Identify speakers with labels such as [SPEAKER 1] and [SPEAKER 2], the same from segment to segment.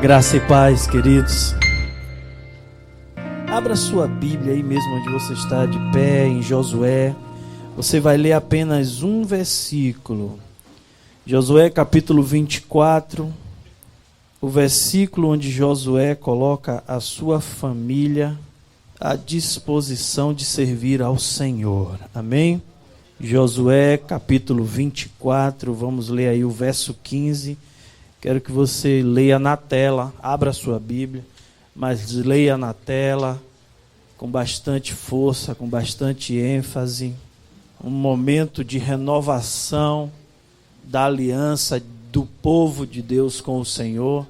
[SPEAKER 1] Graça e paz, queridos. Abra sua Bíblia aí mesmo onde você está, de pé, em Josué. Você vai ler apenas um versículo. Josué capítulo 24, o versículo onde Josué coloca a sua família à disposição de servir ao Senhor. Amém? Josué capítulo 24, vamos ler aí o verso 15. Quero que você leia na tela, abra a sua Bíblia, mas leia na tela com bastante força, com bastante ênfase. Um momento de renovação da aliança do povo de Deus com o Senhor.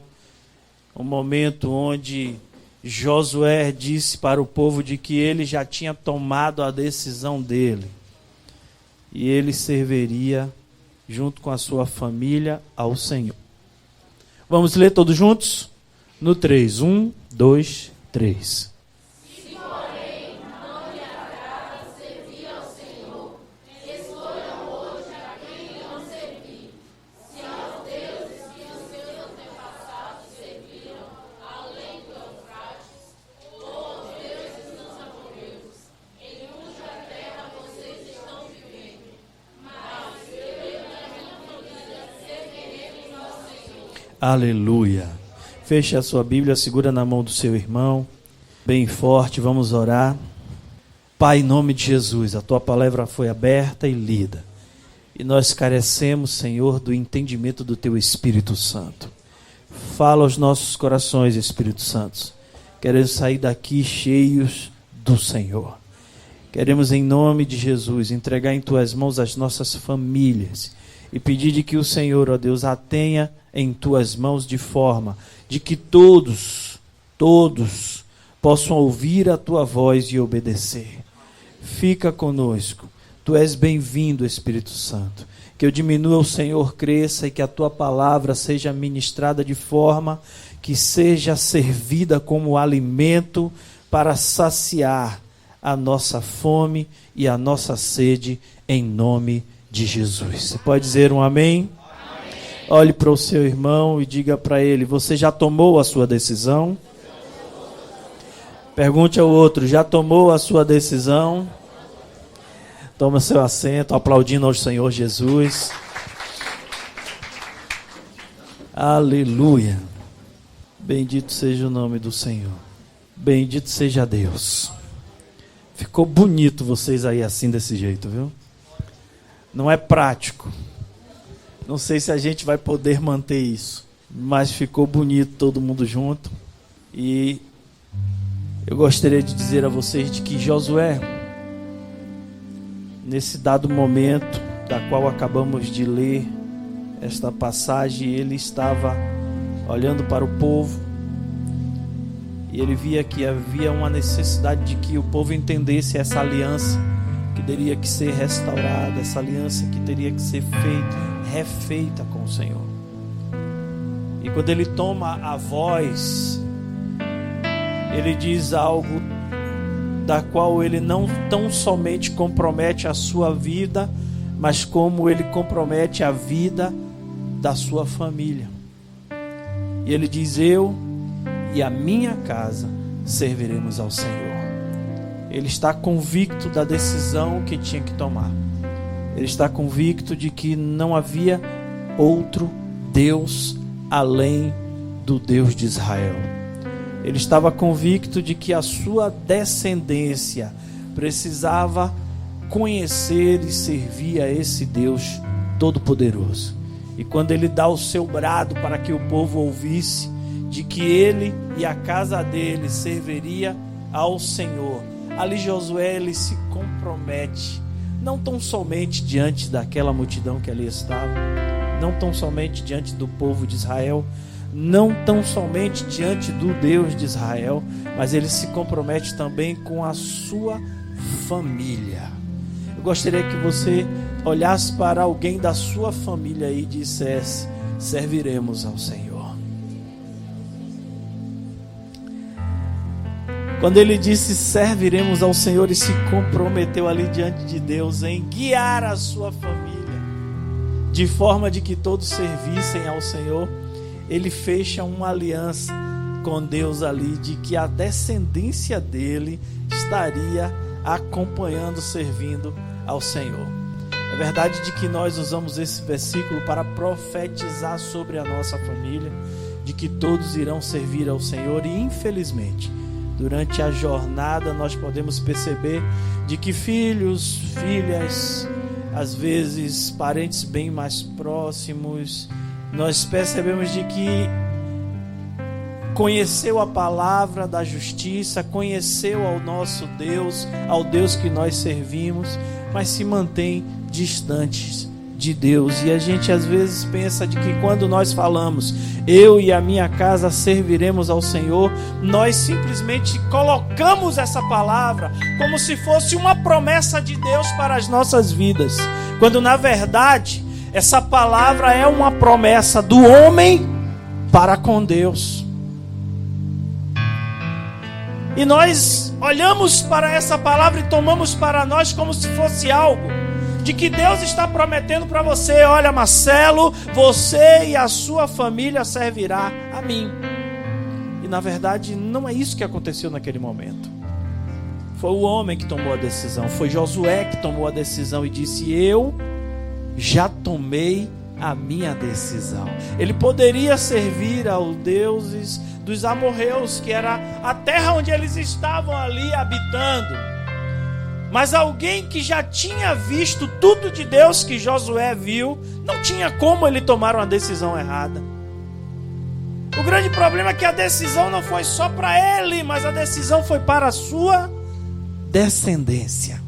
[SPEAKER 1] Um momento onde Josué disse para o povo de que ele já tinha tomado a decisão dele. E ele serviria junto com a sua família ao Senhor. Vamos ler todos juntos? No 3. 1, 2, 3.
[SPEAKER 2] Se, porém, não lhe agrada servir ao Senhor, escolham hoje a quem irão servir. Se aos deuses que os seus antepassados serviram, além do Eufrates, ou aos deuses dos amorreus, em cuja terra vocês estão vivendo. Mas eu e a minha família serviremos ao Senhor.
[SPEAKER 1] Aleluia. Feche a sua Bíblia, segura na mão do seu irmão, bem forte, vamos orar. Pai, em nome de Jesus, a tua palavra foi aberta e lida. E nós carecemos, Senhor, do entendimento do teu Espírito Santo. Fala aos nossos corações, Espírito Santo. Queremos sair daqui cheios do Senhor. Queremos, em nome de Jesus, entregar em tuas mãos as nossas famílias e pedir de que o Senhor, ó Deus, a tenha em tuas mãos de forma de que todos possam ouvir a tua voz e obedecer. Fica conosco. Tu és bem-vindo, Espírito Santo. Que eu diminua, o Senhor cresça, e que a tua palavra seja ministrada de forma que seja servida como alimento para saciar a nossa fome e a nossa sede, em nome de Jesus. Você pode dizer um amém? Olhe para o seu irmão e diga para ele: você já tomou a sua decisão? Pergunte ao outro: já tomou a sua decisão? Toma seu assento, aplaudindo ao Senhor Jesus. Aleluia. Bendito seja o nome do Senhor. Bendito seja Deus. Ficou bonito vocês aí assim desse jeito, viu? Não é prático. Não sei se a gente vai poder manter isso, mas ficou bonito todo mundo junto. E eu gostaria de dizer a vocês de que Josué, nesse dado momento da qual acabamos de ler esta passagem, ele estava olhando para o povo e ele via que havia uma necessidade de que o povo entendesse essa aliança que teria que ser restaurada, essa aliança que teria que ser refeita com o Senhor. E quando ele toma a voz, ele diz algo da qual ele não tão somente compromete a sua vida, mas como ele compromete a vida da sua família. E ele diz: eu e a minha casa serviremos ao Senhor. Ele está convicto da decisão que tinha que tomar. Ele está convicto de que não havia outro Deus além do Deus de Israel. Ele estava convicto de que a sua descendência precisava conhecer e servir a esse Deus Todo-Poderoso. E quando ele dá o seu brado para que o povo ouvisse, de que ele e a casa dele serviria ao Senhor, ali Josué, ele se compromete, não tão somente diante daquela multidão que ali estava, não tão somente diante do povo de Israel, não tão somente diante do Deus de Israel, mas ele se compromete também com a sua família. Eu gostaria que você olhasse para alguém da sua família e dissesse: serviremos ao Senhor. Quando ele disse serviremos ao Senhor, ele se comprometeu ali diante de Deus em guiar a sua família, de forma de que todos servissem ao Senhor. ele fecha uma aliança com Deus ali, de que a descendência dele estaria acompanhando, servindo ao Senhor. É verdade de que nós usamos esse versículo para profetizar sobre a nossa família, de que todos irão servir ao Senhor, e infelizmente, durante a jornada nós podemos perceber de que filhos, filhas, às vezes parentes bem mais próximos, nós percebemos de que conheceu a palavra da justiça, conheceu ao nosso Deus, ao Deus que nós servimos, mas se mantém distantes de Deus. E a gente às vezes pensa de que quando nós falamos, eu e a minha casa serviremos ao Senhor, nós simplesmente colocamos essa palavra como se fosse uma promessa de Deus para as nossas vidas, quando na verdade essa palavra é uma promessa do homem para com Deus. E nós olhamos para essa palavra e tomamos para nós como se fosse algo de que Deus está prometendo para você: olha, Marcelo, você e a sua família servirá a mim. E na verdade não é isso que aconteceu naquele momento. Foi o homem que tomou a decisão, foi Josué que tomou a decisão e disse: eu já tomei a minha decisão. Ele poderia servir aos deuses dos amorreus, que era a terra onde eles estavam ali habitando, mas alguém que já tinha visto tudo de Deus que Josué viu, não tinha como ele tomar uma decisão errada. O grande problema é que a decisão não foi só para ele, mas a decisão foi para a sua descendência.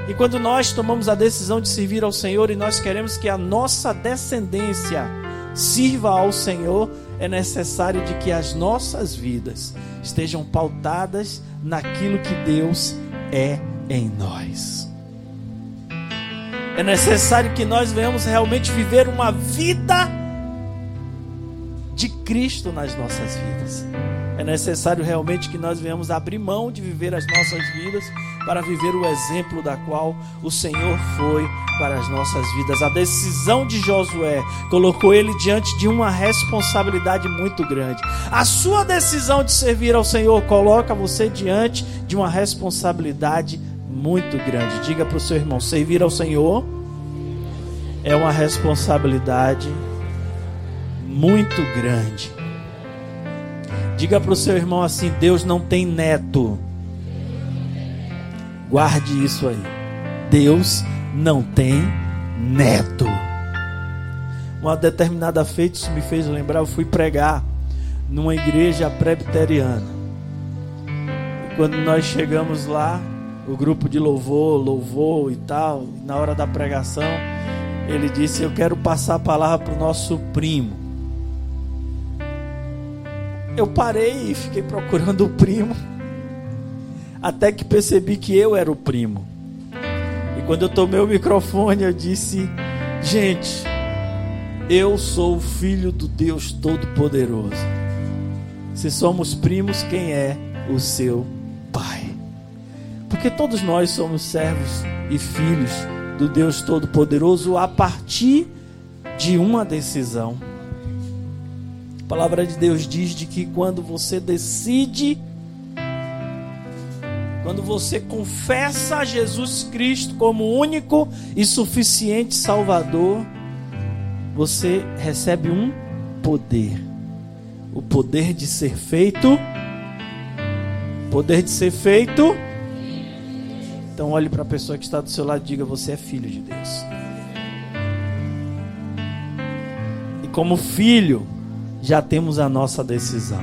[SPEAKER 1] E quando nós tomamos a decisão de servir ao Senhor e nós queremos que a nossa descendência sirva ao Senhor, é necessário de que as nossas vidas estejam pautadas naquilo que Deus é em nós. É necessário que nós venhamos realmente viver uma vida de Cristo nas nossas vidas. É necessário realmente que nós venhamos abrir mão de viver as nossas vidas para viver o exemplo da qual o Senhor foi para as nossas vidas. A decisão de Josué colocou ele diante de uma responsabilidade muito grande. A sua decisão de servir ao Senhor coloca você diante de uma responsabilidade muito grande. Diga para o seu irmão: servir ao Senhor é uma responsabilidade muito grande. Diga para o seu irmão assim: Deus não tem neto. Guarde isso aí. Deus não tem neto. Uma determinada feita, isso me fez lembrar, eu fui pregar numa igreja presbiteriana. E quando nós chegamos lá, o grupo de louvor e tal, e na hora da pregação, ele disse: eu quero passar a palavra para o nosso primo. Eu parei e fiquei procurando o primo, até que percebi que eu era o primo. E quando eu tomei o microfone, eu disse: gente, eu sou o filho do Deus Todo-Poderoso. Se somos primos, quem é o seu pai? Porque todos nós somos servos e filhos do Deus Todo-Poderoso a partir de uma decisão. A palavra de Deus diz de que quando você decide, quando você confessa Jesus Cristo como único e suficiente Salvador, você recebe um poder. O poder de ser feito. Poder de ser feito. Então olhe para a pessoa que está do seu lado e diga: você é filho de Deus. E como filho, já temos a nossa decisão.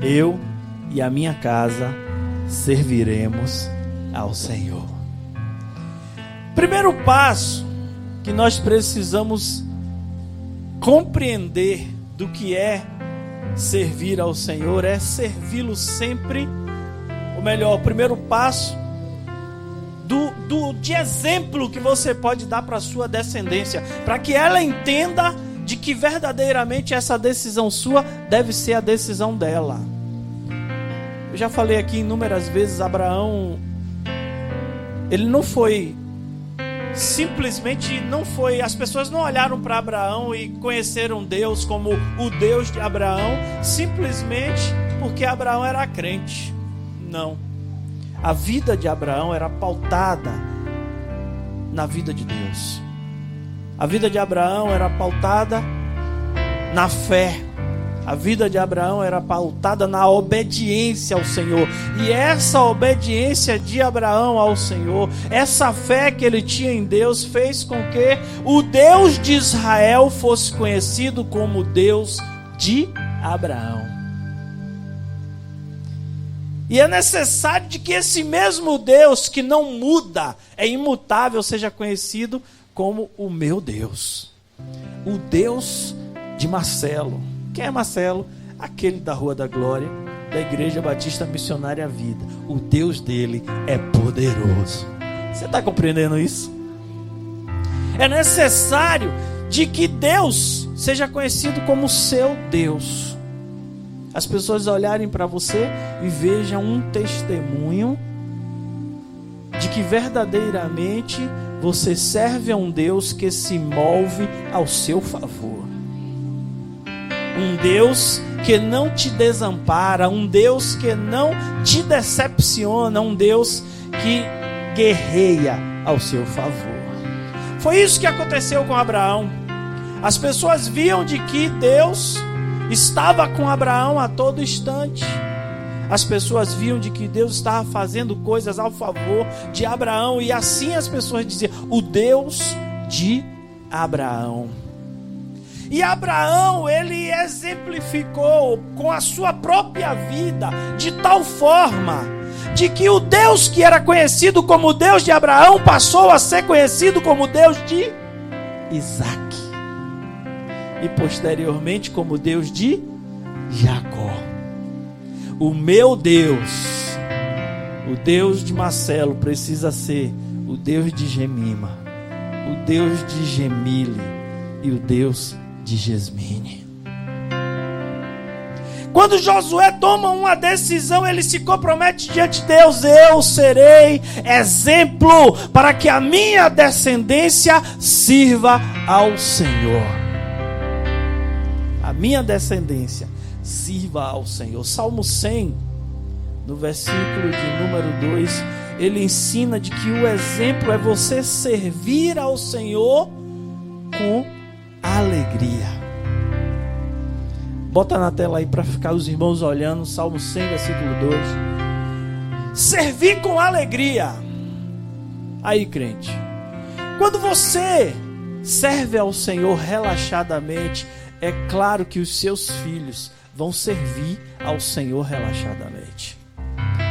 [SPEAKER 1] Eu e a minha casa serviremos ao Senhor. Primeiro passo que nós precisamos compreender do que é servir ao Senhor é servi-lo sempre, ou melhor, o primeiro passo de exemplo que você pode dar para a sua descendência, para que ela entenda de que verdadeiramente essa decisão sua deve ser a decisão dela. Eu já falei aqui inúmeras vezes, Abraão, ele não foi simplesmente não foi, as pessoas não olharam para Abraão e conheceram Deus como o Deus de Abraão, simplesmente porque Abraão era crente. Não. A vida de Abraão era pautada na vida de Deus. A vida de Abraão era pautada na fé. A vida de Abraão era pautada na obediência ao Senhor. E essa obediência de Abraão ao Senhor, essa fé que ele tinha em Deus, fez com que o Deus de Israel fosse conhecido como Deus de Abraão. E é necessário de que esse mesmo Deus que não muda, é imutável, seja conhecido como o meu Deus. O Deus de Marcelo. Quem é Marcelo? Aquele da Rua da Glória, da Igreja Batista Missionária Vida. O Deus dele é poderoso. Você está compreendendo isso? É necessário de que Deus seja conhecido como seu Deus. As pessoas olharem para você e vejam um testemunho de que verdadeiramente você serve a um Deus que se move ao seu favor. Um Deus que não te desampara, um Deus que não te decepciona, um Deus que guerreia ao seu favor. Foi isso que aconteceu com Abraão. As pessoas viam de que Deus estava com Abraão a todo instante. As pessoas viam de que Deus estava fazendo coisas ao favor de Abraão, e assim as pessoas diziam: o Deus de Abraão. E Abraão, ele exemplificou com a sua própria vida de tal forma de que o Deus que era conhecido como o Deus de Abraão passou a ser conhecido como o Deus de Isaac, e posteriormente como o Deus de Jacó. O meu Deus, o Deus de Marcelo, precisa ser o Deus de Gemima, o Deus de Gemile e o Deus de Gesmine. Quando Josué toma uma decisão, ele se compromete diante de Deus: eu serei exemplo para que a minha descendência sirva ao Senhor. A minha descendência sirva ao Senhor. Salmo 100, no versículo de número 2, ele ensina de que o exemplo é você servir ao Senhor com alegria. Bota na tela aí para ficar os irmãos olhando. Salmo 100, versículo 2. Servir com alegria. Aí, crente, quando você serve ao Senhor relaxadamente, é claro que os seus filhos vão servir ao Senhor relaxadamente.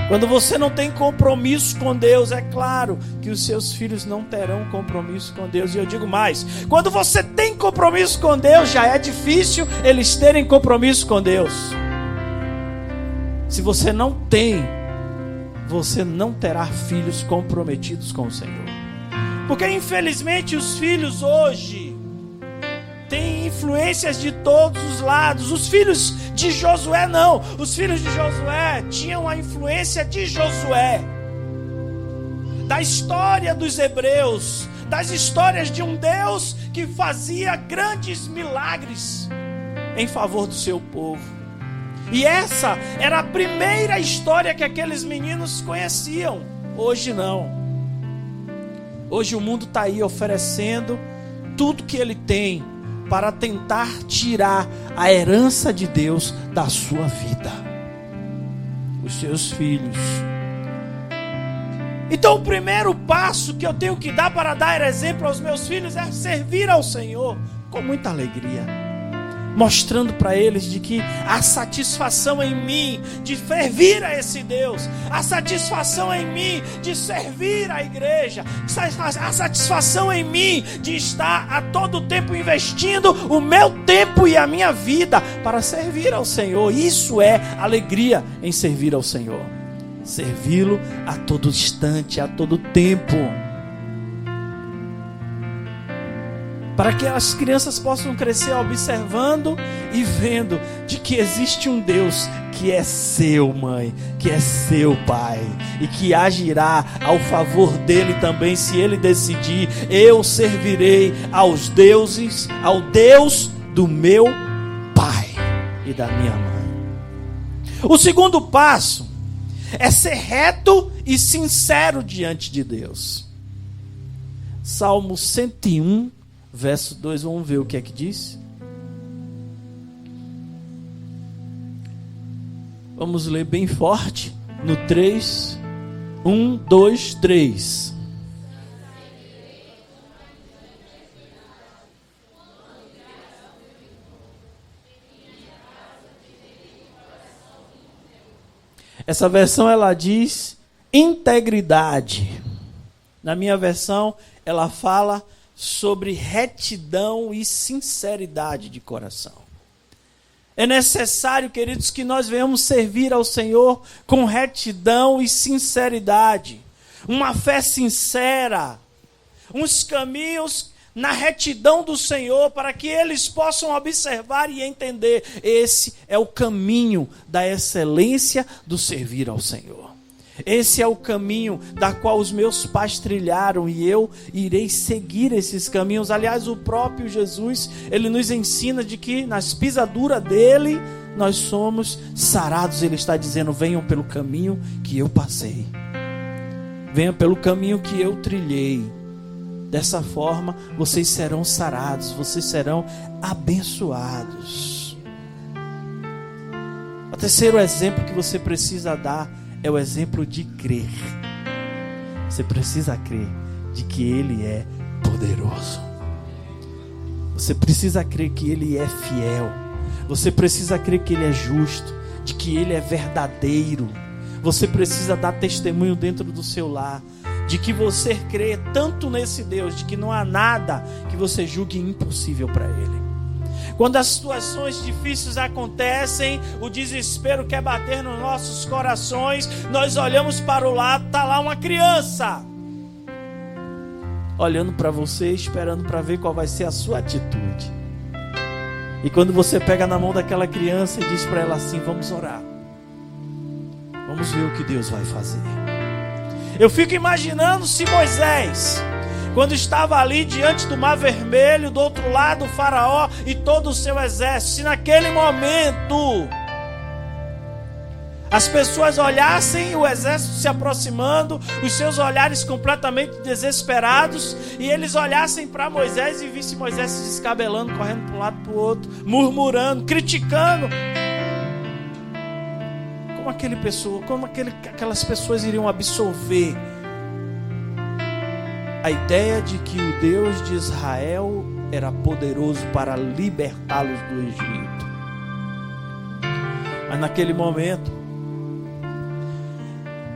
[SPEAKER 1] Quando você não tem compromisso com Deus, é claro que os seus filhos não terão compromisso com Deus. E eu digo mais: quando você tem compromisso com Deus, já é difícil eles terem compromisso com Deus. Se você não tem, você não terá filhos comprometidos com o Senhor. Porque infelizmente os filhos hoje têm influências de todos os lados. Os filhos de Josué não. Os filhos de Josué tinham a influência de Josué, da história dos hebreus, das histórias de um Deus que fazia grandes milagres em favor do seu povo. E essa era a primeira história que aqueles meninos conheciam. Hoje não. Hoje o mundo está aí oferecendo tudo que ele tem para tentar tirar a herança de Deus da sua vida, os seus filhos. Então o primeiro passo que eu tenho que dar para dar exemplo aos meus filhos é servir ao Senhor com muita alegria, mostrando para eles de que a satisfação em mim de servir a esse Deus, a satisfação em mim de servir a igreja, a satisfação em mim de estar a todo tempo investindo o meu tempo e a minha vida para servir ao Senhor. Isso é alegria em servir ao Senhor. Servi-lo a todo instante, a todo tempo. para que as crianças possam crescer observando e vendo de que existe um Deus que é seu, mãe, que é seu pai, e que agirá ao favor dele também, se ele decidir. Eu servirei ao Deus do meu pai e da minha mãe. O segundo passo é ser reto e sincero diante de Deus. Salmo 101, verso 2, vamos ver o que é que diz. Vamos ler bem forte no 3. 1, 2, 3. Essa versão ela diz integridade. Na minha versão ela fala sobre retidão e sinceridade de coração. É necessário, queridos, que nós venhamos servir ao Senhor com retidão e sinceridade. Uma fé sincera. Uns caminhos na retidão do Senhor, para que eles possam observar e entender. Esse é o caminho da excelência do servir ao Senhor. Esse é o caminho da qual os meus pais trilharam, e eu irei seguir esses caminhos. Aliás, o próprio Jesus, ele nos ensina de que nas pisaduras dele nós somos sarados. Ele está dizendo: venham pelo caminho que eu passei, venham pelo caminho que eu trilhei. Dessa forma vocês serão sarados, vocês serão abençoados. O terceiro exemplo que você precisa dar é o exemplo de crer. Você precisa crer de que Ele é poderoso. Você precisa crer que Ele é fiel. Você precisa crer que Ele é justo, de que Ele é verdadeiro. Você precisa dar testemunho dentro do seu lar, de que você crê tanto nesse Deus, de que não há nada que você julgue impossível para Ele. Quando as situações difíceis acontecem, o desespero quer bater nos nossos corações, nós olhamos para o lado, está lá uma criança olhando para você, esperando para ver qual vai ser a sua atitude. E quando você pega na mão daquela criança e diz para ela assim: vamos orar, vamos ver o que Deus vai fazer. Eu fico imaginando se Moisés, quando estava ali diante do Mar Vermelho, do outro lado o faraó e todo o seu exército, se naquele momento as pessoas olhassem o exército se aproximando, os seus olhares completamente desesperados, e eles olhassem para Moisés e vissem Moisés se descabelando, correndo para um lado para o outro, murmurando, criticando, como aquelas pessoas iriam absorver a ideia de que o Deus de Israel era poderoso para libertá-los do Egito? Mas naquele momento,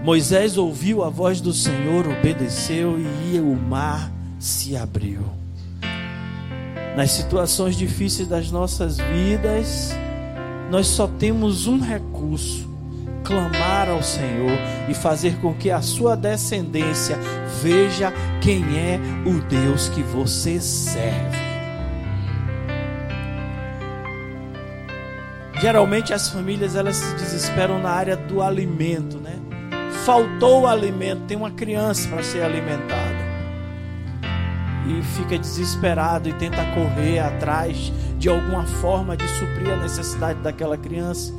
[SPEAKER 1] Moisés ouviu a voz do Senhor, obedeceu e o mar se abriu. Nas situações difíceis das nossas vidas, nós só temos um recurso: clamar ao Senhor e fazer com que a sua descendência veja quem é o Deus que você serve. Geralmente as famílias, elas se desesperam na área do alimento, né? Faltou o alimento, tem uma criança para ser alimentada, e fica desesperado e tenta correr atrás de alguma forma de suprir a necessidade daquela criança.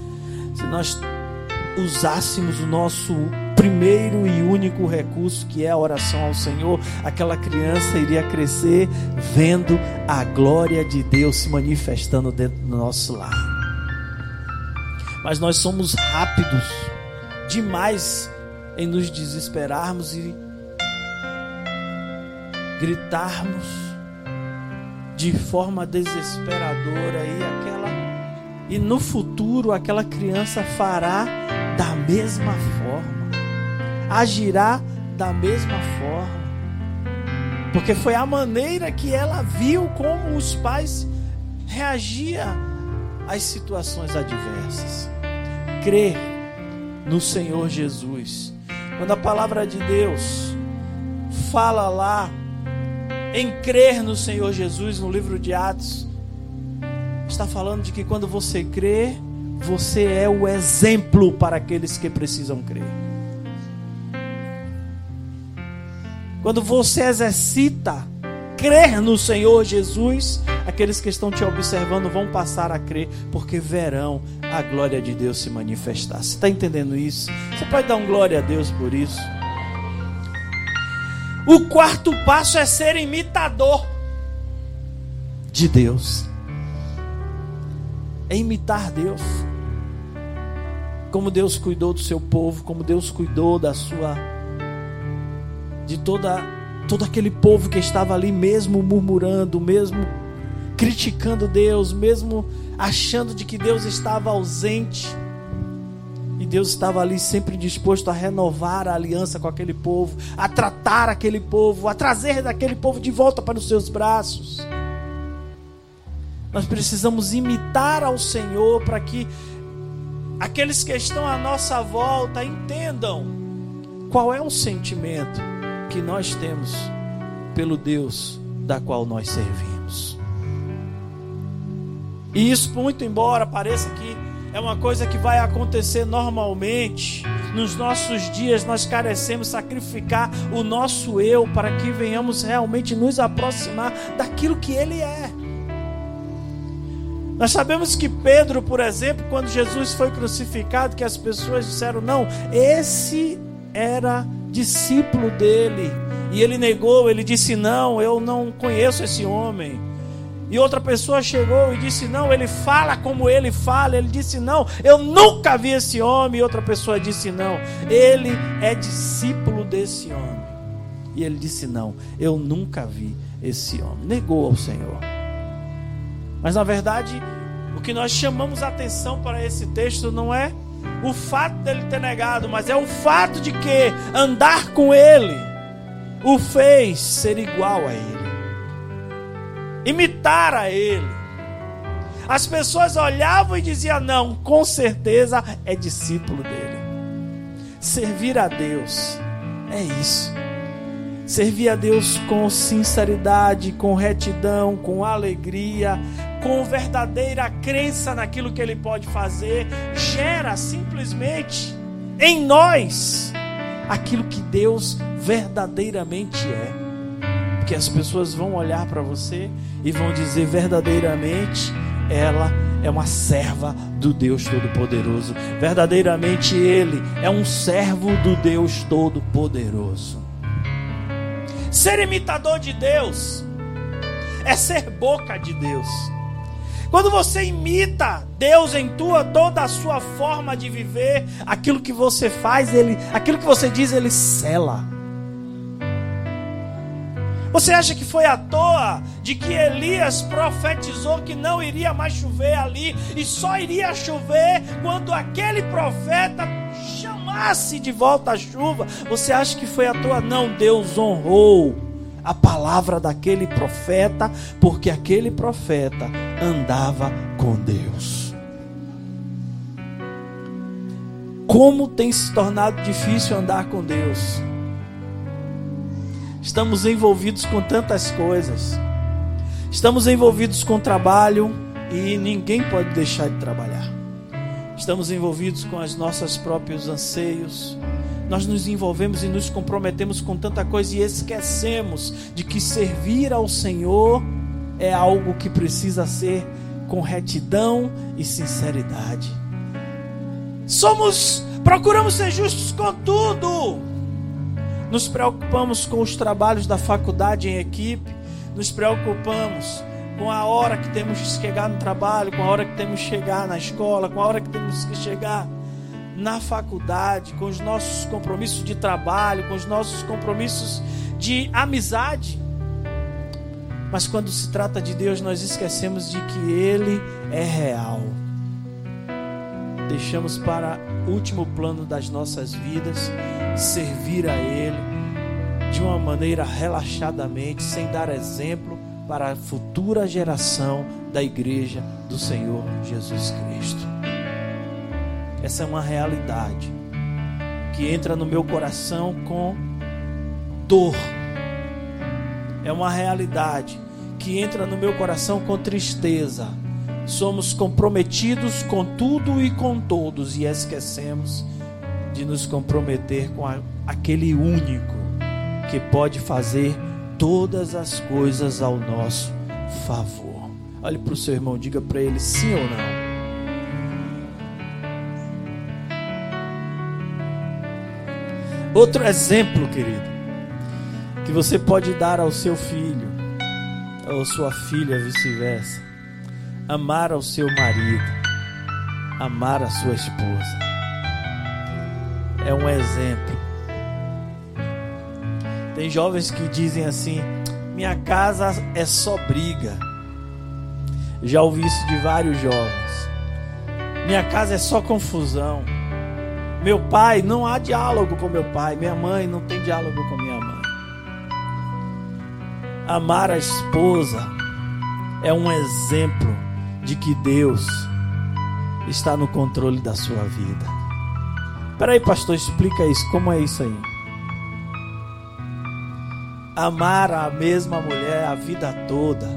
[SPEAKER 1] Se nós usássemos o nosso primeiro e único recurso, que é a oração ao Senhor, aquela criança iria crescer vendo a glória de Deus se manifestando dentro do nosso lar. Mas nós somos rápidos demais em nos desesperarmos e gritarmos de forma desesperadora, e no futuro aquela criança fará da mesma forma, agirá da mesma forma, porque foi a maneira que ela viu como os pais reagiam às situações adversas. Crer no Senhor Jesus. Quando a palavra de Deus fala lá em crer no Senhor Jesus, no livro de Atos, está falando de que quando você crê, você é o exemplo para aqueles que precisam crer. Quando você exercita crer no Senhor Jesus, aqueles que estão te observando vão passar a crer, porque verão a glória de Deus se manifestar. Você está entendendo isso? Você pode dar um glória a Deus por isso? O quarto passo é ser imitador de Deus. É imitar Deus. Como Deus cuidou do seu povo, como Deus cuidou de todo aquele povo que estava ali, mesmo murmurando, mesmo criticando Deus, mesmo achando de que Deus estava ausente. E Deus estava ali sempre disposto a renovar a aliança com aquele povo, a tratar aquele povo, a trazer aquele povo de volta para os seus braços. Nós precisamos imitar ao Senhor para que aqueles que estão à nossa volta entendam qual é o sentimento que nós temos pelo Deus da qual nós servimos. E isso, muito embora pareça que é uma coisa que vai acontecer normalmente, nos nossos dias nós carecemos sacrificar o nosso eu para que venhamos realmente nos aproximar daquilo que Ele é. Nós sabemos que Pedro, por exemplo, quando Jesus foi crucificado, que as pessoas disseram, não, esse era discípulo dele, e ele negou, ele disse, não, eu não conheço esse homem. E outra pessoa chegou e disse, não, ele fala como ele fala. Ele disse, não, eu nunca vi esse homem. E outra pessoa disse, não, ele é discípulo desse homem. E ele disse, não, eu nunca vi esse homem. Negou ao Senhor. Mas na verdade, o que nós chamamos a atenção para esse texto não é o fato dele ter negado, mas é o fato de que andar com ele o fez ser igual a ele, imitar a ele. As pessoas olhavam e diziam, não, com certeza é discípulo dele. Servir a Deus é isso. Servir a Deus com sinceridade, com retidão, com alegria, com verdadeira crença naquilo que Ele pode fazer, gera simplesmente em nós aquilo que Deus verdadeiramente é. Porque as pessoas vão olhar para você e vão dizer, verdadeiramente ela é uma serva do Deus Todo-Poderoso. Verdadeiramente ele é um servo do Deus Todo-Poderoso. Ser imitador de Deus é ser boca de Deus. Quando você imita Deus em toda a sua forma de viver, aquilo que você faz, aquilo que você diz, Ele sela. Você acha que foi à toa de que Elias profetizou que não iria mais chover ali e só iria chover quando aquele profeta chamasse de volta a chuva? Você acha que foi à toa? Não, Deus honrou a palavra daquele profeta, porque aquele profeta andava com Deus. Como tem se tornado difícil andar com Deus? Estamos envolvidos com tantas coisas. Estamos envolvidos com trabalho e ninguém pode deixar de trabalhar. Estamos envolvidos com os nossos próprios anseios. Nós nos envolvemos e nos comprometemos com tanta coisa e esquecemos de que servir ao Senhor é algo que precisa ser com retidão e sinceridade. Procuramos ser justos com tudo. Nos preocupamos com os trabalhos da faculdade em equipe. Nos preocupamos com a hora que temos que chegar no trabalho, com a hora que temos que chegar na escola, com a hora que temos que chegar na faculdade, com os nossos compromissos de trabalho, com os nossos compromissos de amizade. Mas quando se trata de Deus, nós esquecemos de que Ele é real. Deixamos para o último plano das nossas vidas servir a Ele de uma maneira relaxadamente, sem dar exemplo para a futura geração da igreja do Senhor Jesus Cristo. Essa é uma realidade que entra no meu coração com dor, é uma realidade que entra no meu coração com tristeza. Somos comprometidos com tudo e com todos e esquecemos de nos comprometer com aquele único que pode fazer todas as coisas ao nosso favor. Olhe para o seu irmão, diga para ele sim ou não. Outro exemplo, querido, que você pode dar ao seu filho ou sua filha, vice-versa: amar ao seu marido, amar a sua esposa. É um exemplo. Tem jovens que dizem assim: minha casa é só briga. Já ouvi isso de vários jovens. Minha casa é só confusão. Meu pai, não há diálogo com meu pai. Minha mãe, não tem diálogo com minha mãe. Amar a esposa é um exemplo de que Deus está no controle da sua vida. Espera aí, pastor, explica isso. Como é isso aí? Amar a mesma mulher a vida toda,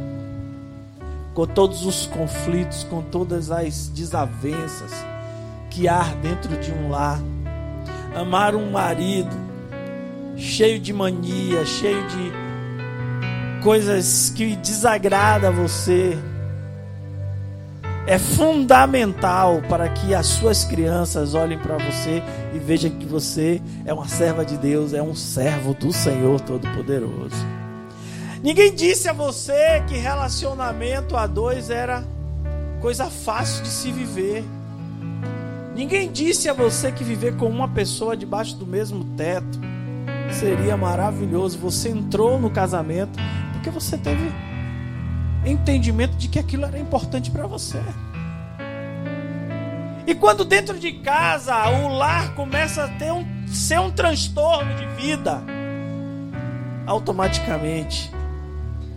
[SPEAKER 1] com todos os conflitos, com todas as desavenças que há dentro de um lar. Amar um marido cheio de mania, cheio de coisas que desagrada a você, é fundamental para que as suas crianças olhem para você e vejam que você é uma serva de Deus, é um servo do Senhor Todo-Poderoso. Ninguém disse a você que relacionamento a dois era coisa fácil de se viver. Ninguém disse a você que viver com uma pessoa debaixo do mesmo teto seria maravilhoso. Você entrou no casamento porque você teve entendimento de que aquilo era importante para você. E quando dentro de casa o lar começa a ser um transtorno de vida, automaticamente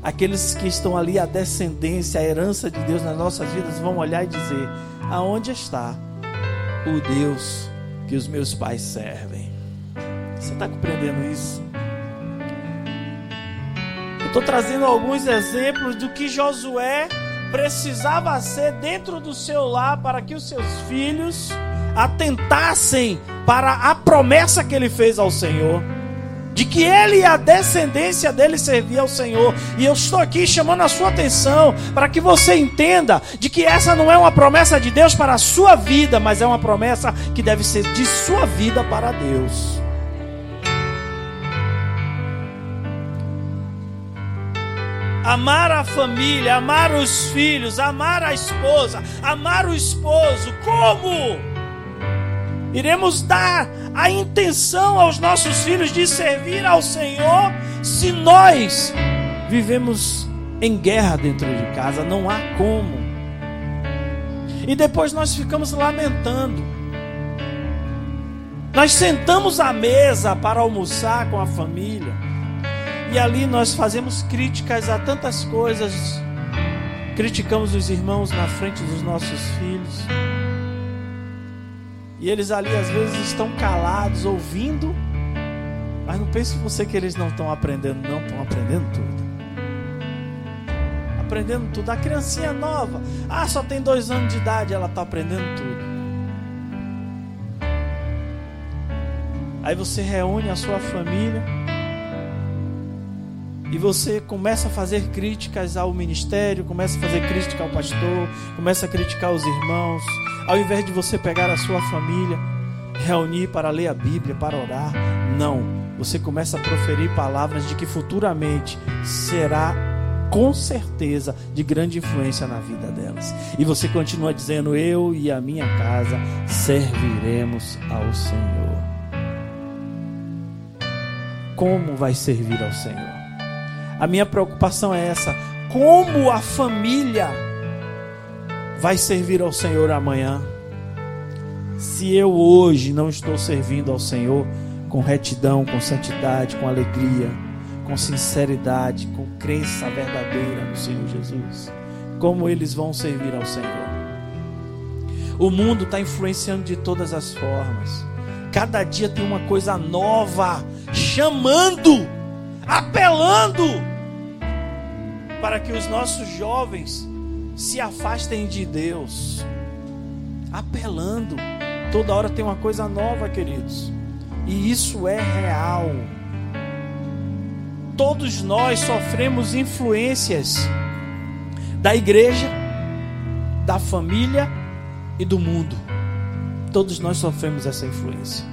[SPEAKER 1] aqueles que estão ali, a descendência, a herança de Deus nas nossas vidas, vão olhar e dizer: aonde está o Deus que os meus pais servem? Você está compreendendo isso? Eu estou trazendo alguns exemplos do que Josué precisava ser dentro do seu lar para que os seus filhos atentassem para a promessa que ele fez ao Senhor, de que ele e a descendência dele servia ao Senhor. E eu estou aqui chamando a sua atenção para que você entenda de que essa não é uma promessa de Deus para a sua vida, mas é uma promessa que deve ser de sua vida para Deus. Amar a família, amar os filhos, amar a esposa, amar o esposo. Como iremos dar a intenção aos nossos filhos de servir ao Senhor se nós vivemos em guerra dentro de casa? Não há como. E depois nós ficamos lamentando. Nós sentamos à mesa para almoçar com a família e ali nós fazemos críticas a tantas coisas. Criticamos os irmãos na frente dos nossos filhos. E eles ali às vezes estão calados, ouvindo. Mas não pense você que eles não estão aprendendo. Não, estão aprendendo tudo. Aprendendo tudo. A criancinha nova, só tem 2 anos de idade, ela está aprendendo tudo. Aí você reúne a sua família e você começa a fazer críticas ao ministério, começa a fazer crítica ao pastor, começa a criticar os irmãos. Ao invés de você pegar a sua família, reunir para ler a Bíblia, para orar, não. Você começa a proferir palavras de que futuramente será, com certeza, de grande influência na vida delas. E você continua dizendo: eu e a minha casa serviremos ao Senhor. Como vai servir ao Senhor? A minha preocupação é essa: como a família vai servir ao Senhor amanhã? Se eu hoje não estou servindo ao Senhor com retidão, com santidade, com alegria, com sinceridade, com crença verdadeira no Senhor Jesus, como eles vão servir ao Senhor? O mundo está influenciando de todas as formas. Cada dia tem uma coisa nova chamando, apelando para que os nossos jovens se afastem de Deus, apelando. Toda hora tem uma coisa nova, queridos, e isso é real. Todos nós sofremos influências da igreja, da família e do mundo. Todos nós sofremos essa influência.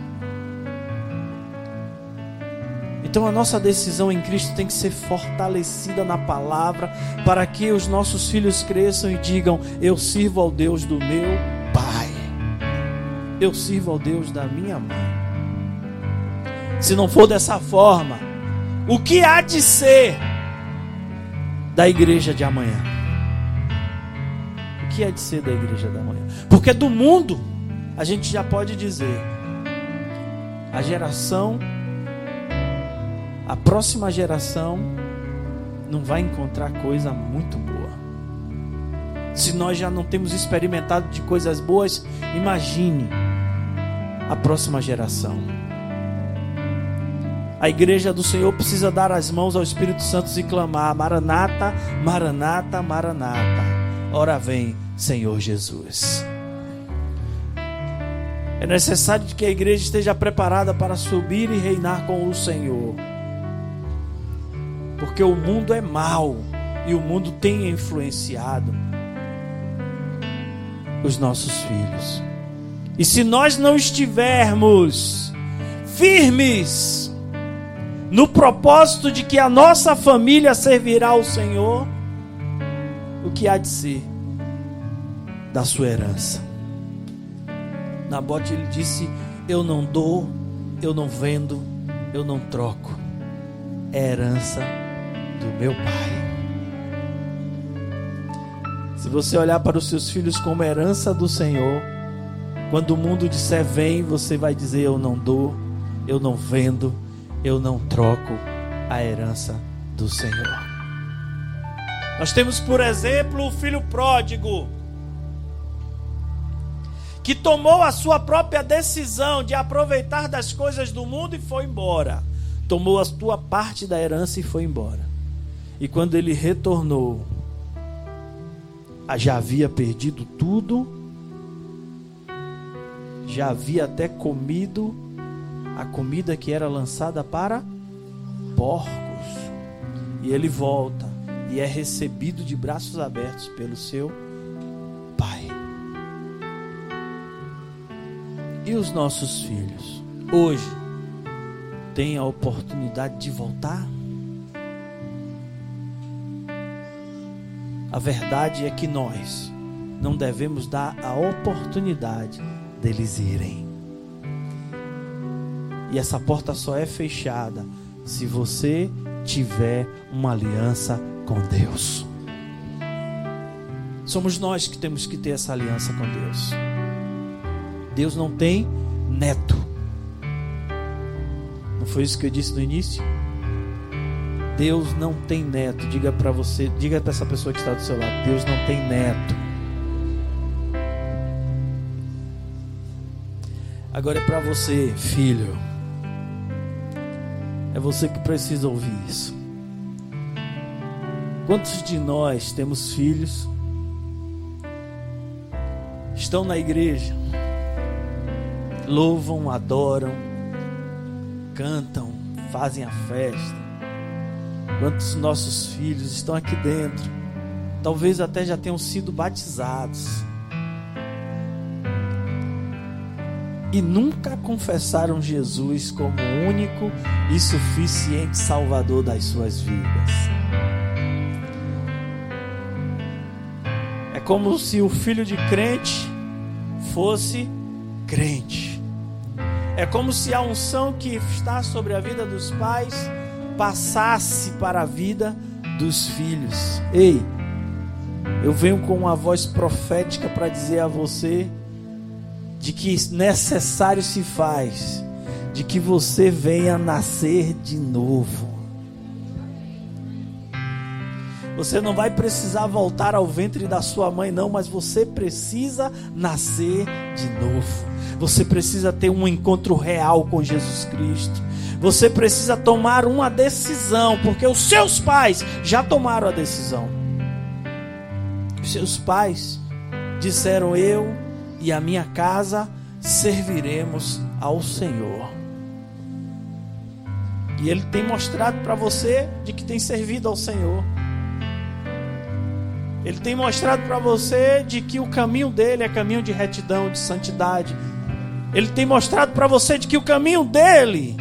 [SPEAKER 1] Então a nossa decisão em Cristo tem que ser fortalecida na palavra, para que os nossos filhos cresçam e digam: eu sirvo ao Deus do meu pai, eu sirvo ao Deus da minha mãe. Se não for dessa forma, o que há de ser da igreja de amanhã? O que há de ser da igreja da manhã? Porque do mundo a gente já pode dizer: a próxima geração não vai encontrar coisa muito boa. Se nós já não temos experimentado de coisas boas, imagine a próxima geração. A igreja do Senhor precisa dar as mãos ao Espírito Santo e clamar: Maranata, Maranata, Maranata. Ora vem, Senhor Jesus. É necessário que a igreja esteja preparada para subir e reinar com o Senhor. Porque o mundo é mau e o mundo tem influenciado os nossos filhos. E se nós não estivermos firmes no propósito de que a nossa família servirá ao Senhor, o que há de ser da sua herança? Nabote, ele disse: eu não dou, eu não vendo, eu não troco. É herança do meu pai. Se você olhar para os seus filhos como herança do Senhor, quando o mundo disser vem, você vai dizer: eu não dou, eu não vendo, eu não troco a herança do Senhor. Nós temos, por exemplo, o filho pródigo, que tomou a sua própria decisão de aproveitar das coisas do mundo e foi embora. Tomou a sua parte da herança e foi embora. E quando ele retornou, já havia perdido tudo, já havia até comido a comida que era lançada para porcos. E ele volta e é recebido de braços abertos pelo seu pai. E os nossos filhos hoje têm a oportunidade de voltar? A verdade é que nós não devemos dar a oportunidade deles irem. E essa porta só é fechada se você tiver uma aliança com Deus. Somos nós que temos que ter essa aliança com Deus. Deus não tem neto. Não foi isso que eu disse no início? Deus não tem neto. Diga para você, diga para essa pessoa que está do seu lado: Deus não tem neto. Agora é para você, filho. É você que precisa ouvir isso. Quantos de nós temos filhos, estão na igreja, louvam, adoram, cantam, fazem a festa? Quantos nossos filhos estão aqui dentro, talvez até já tenham sido batizados, e nunca confessaram Jesus como o único e suficiente Salvador das suas vidas? É como se o filho de crente fosse crente. É como se a unção que está sobre a vida dos pais passasse para a vida dos filhos. Ei, eu venho com uma voz profética para dizer a você de que necessário se faz de que você venha nascer de novo. Você não vai precisar voltar ao ventre da sua mãe, não, mas você precisa nascer de novo. Você precisa ter um encontro real com Jesus Cristo. Você precisa tomar uma decisão, porque os seus pais já tomaram a decisão. Os seus pais disseram: eu e a minha casa serviremos ao Senhor. E Ele tem mostrado para você de que tem servido ao Senhor. Ele tem mostrado para você de que o caminho dele é caminho de retidão, de santidade. Ele tem mostrado para você de que o caminho dele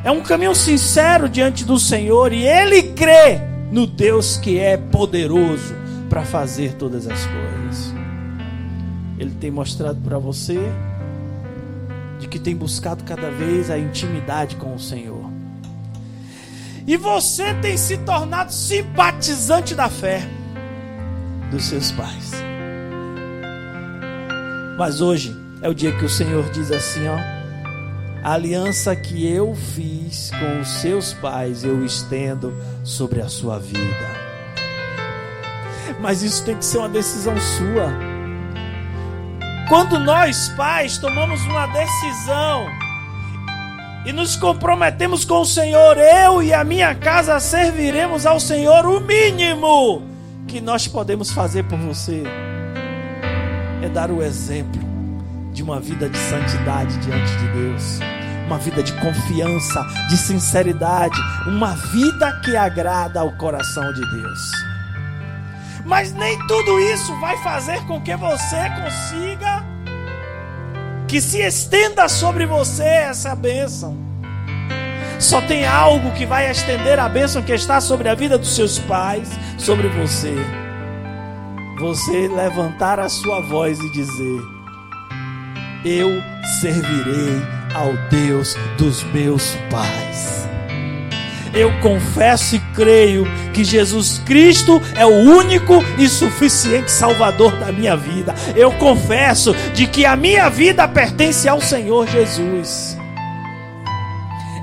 [SPEAKER 1] é um caminho sincero diante do Senhor. E ele crê no Deus que é poderoso para fazer todas as coisas. Ele tem mostrado para você de que tem buscado cada vez a intimidade com o Senhor. E você tem se tornado simpatizante da fé dos seus pais. Mas hoje é o dia que o Senhor diz assim, ó: a aliança que eu fiz com os seus pais eu estendo sobre a sua vida. Mas isso tem que ser uma decisão sua. Quando nós pais tomamos uma decisão e nos comprometemos com o Senhor, eu e a minha casa serviremos ao Senhor, o mínimo que nós podemos fazer por você é dar o exemplo de uma vida de santidade diante de Deus, uma vida de confiança, de sinceridade, uma vida que agrada ao coração de Deus. Mas nem tudo isso vai fazer com que você consiga, que se estenda sobre você essa bênção. Só tem algo que vai estender a bênção que está sobre a vida dos seus pais, sobre você. Você levantar a sua voz e dizer: eu servirei ao Deus dos meus pais. Eu confesso e creio que Jesus Cristo é o único e suficiente Salvador da minha vida. Eu confesso de que a minha vida pertence ao Senhor Jesus.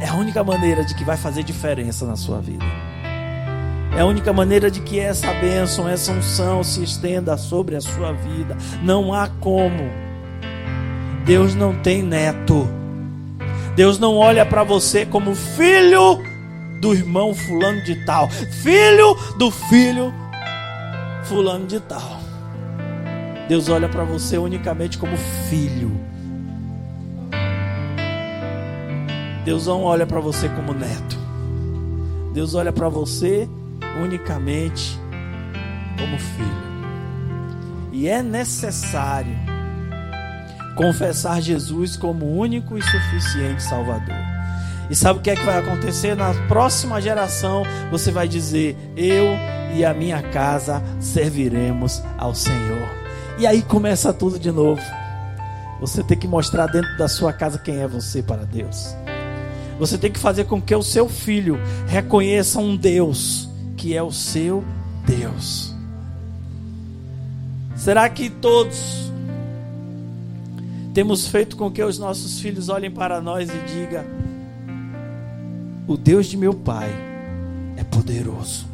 [SPEAKER 1] É a única maneira de que vai fazer diferença na sua vida. É a única maneira de que essa bênção, essa unção se estenda sobre a sua vida. Não há como. Deus não tem neto. Deus não olha para você como filho do irmão fulano de tal, filho do filho fulano de tal. Deus olha para você unicamente como filho. Deus não olha para você como neto. Deus olha para você unicamente como filho. E é necessário confessar Jesus como único e suficiente Salvador. E sabe o que é que vai acontecer? Na próxima geração você vai dizer: eu e a minha casa serviremos ao Senhor. E aí começa tudo de novo. Você tem que mostrar dentro da sua casa quem é você para Deus. Você tem que fazer com que o seu filho reconheça um Deus que é o seu Deus. Será que todos temos feito com que os nossos filhos olhem para nós e digam: o Deus de meu pai é poderoso,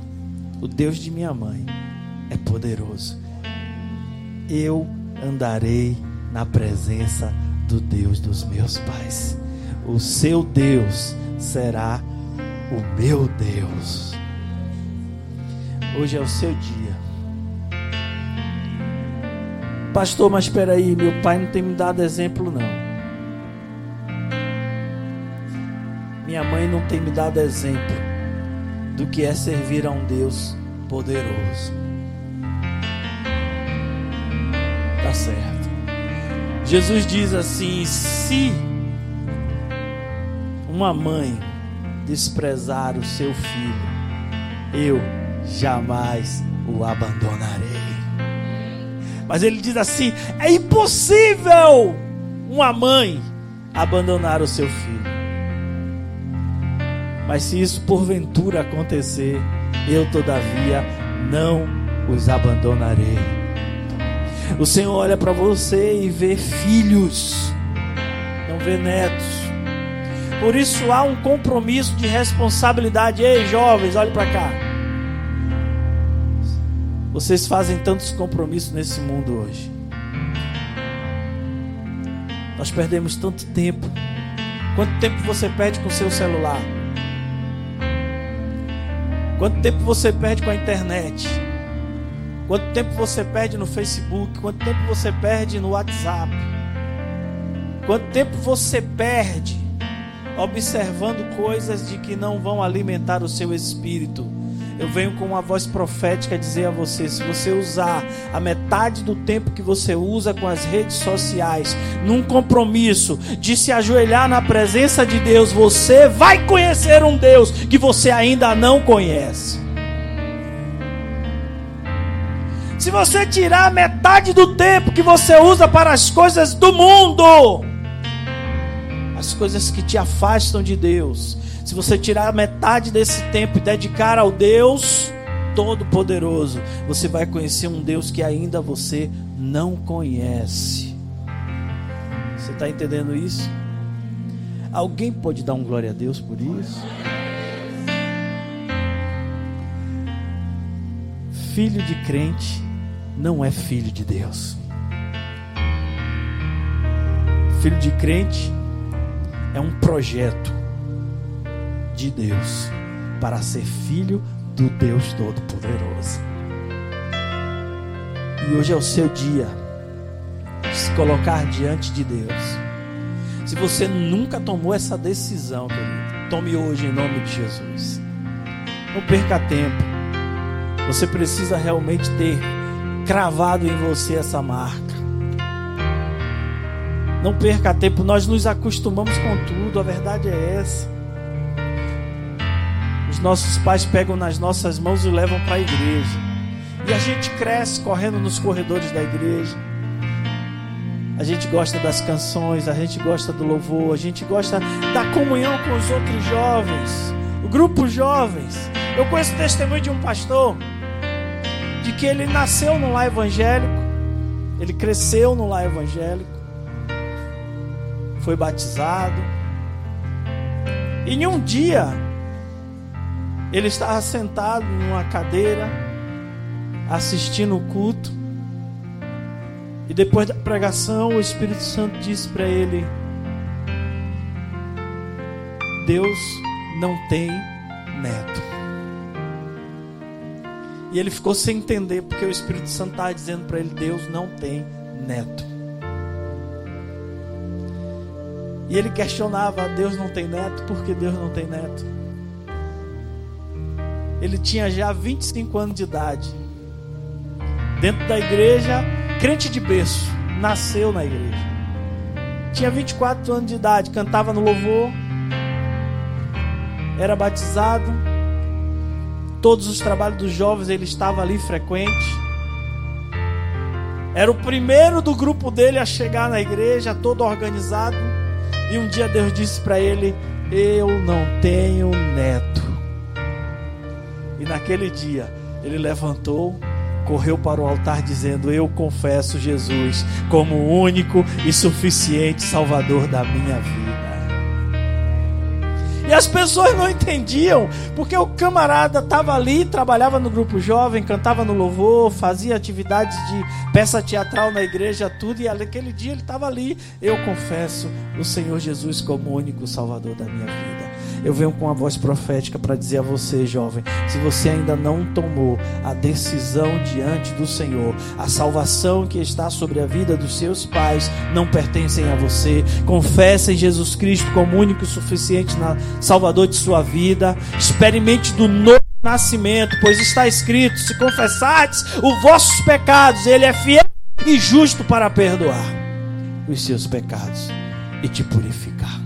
[SPEAKER 1] o Deus de minha mãe é poderoso, eu andarei na presença do Deus dos meus pais, o seu Deus será o meu Deus. Hoje é o seu dia. Pastor, mas espera aí, meu pai não tem me dado exemplo não. Minha mãe não tem me dado exemplo do que é servir a um Deus poderoso. Tá certo. Jesus diz assim: se uma mãe desprezar o seu filho, eu jamais o abandonarei. Mas ele diz assim: é impossível uma mãe abandonar o seu filho. Mas se isso porventura acontecer, eu todavia não os abandonarei. O Senhor olha para você e vê filhos, não vê netos. Por isso há um compromisso de responsabilidade. Ei, jovens, olhem para cá. Vocês fazem tantos compromissos nesse mundo hoje. Nós perdemos tanto tempo Quanto tempo você perde com o seu celular? Quanto tempo você perde com a internet? Quanto tempo você perde no Facebook? Quanto tempo você perde no WhatsApp? Quanto tempo você perde observando coisas de que não vão alimentar o seu espírito? Eu venho com uma voz profética dizer a você: se você usar a metade do tempo que você usa com as redes sociais num compromisso de se ajoelhar na presença de Deus, você vai conhecer um Deus que você ainda não conhece. Se você tirar a metade do tempo que você usa para as coisas do mundo, as coisas que te afastam de Deus, se você tirar a metade desse tempo e dedicar ao Deus Todo-Poderoso, você vai conhecer um Deus que ainda você não conhece. Você está entendendo isso? Alguém pode dar um glória a Deus por isso? Filho de crente não é filho de Deus. Filho de crente é um projeto de Deus para ser filho do Deus Todo-Poderoso. E hoje é o seu dia de se colocar diante de Deus. Se você nunca tomou essa decisão, querido, tome hoje em nome de Jesus. Não perca tempo. Você precisa realmente ter cravado em você essa marca. Não perca tempo. Nós nos acostumamos com tudo, a verdade é essa. Os nossos pais pegam nas nossas mãos e levam para a igreja, e a gente cresce correndo nos corredores da igreja. A gente gosta das canções, a gente gosta do louvor, a gente gosta da comunhão com os outros jovens, o grupo jovens. Eu conheço o testemunho de um pastor, de que ele nasceu no lar evangélico, ele cresceu no lar evangélico, foi batizado, e em um dia ele estava sentado numa cadeira assistindo o culto, e depois da pregação o Espírito Santo disse para ele: Deus não tem neto. E ele ficou sem entender, porque o Espírito Santo estava dizendo para ele: Deus não tem neto. E ele questionava: Deus não tem neto? Por que Deus não tem neto? Ele tinha já 25 anos de idade, dentro da igreja, crente de berço, nasceu na igreja. Tinha 24 anos de idade, cantava no louvor, era batizado, todos os trabalhos dos jovens ele estava ali frequente. Era o primeiro do grupo dele a chegar na igreja, todo organizado. E um dia Deus disse para ele: eu não tenho neto. E naquele dia ele levantou, correu para o altar dizendo: eu confesso Jesus como o único e suficiente Salvador da minha vida. E as pessoas não entendiam, porque o camarada estava ali, trabalhava no grupo jovem, cantava no louvor, fazia atividades de peça teatral na igreja, tudo. E naquele dia ele estava ali: eu confesso o Senhor Jesus como o único Salvador da minha vida. Eu venho com uma voz profética para dizer a você, jovem: se você ainda não tomou a decisão diante do Senhor, a salvação que está sobre a vida dos seus pais não pertencem a você. Confesse em Jesus Cristo como único e suficiente Salvador de sua vida. Experimente do novo nascimento, pois está escrito: se confessardes os vossos pecados, Ele é fiel e justo para perdoar os seus pecados e te purificar.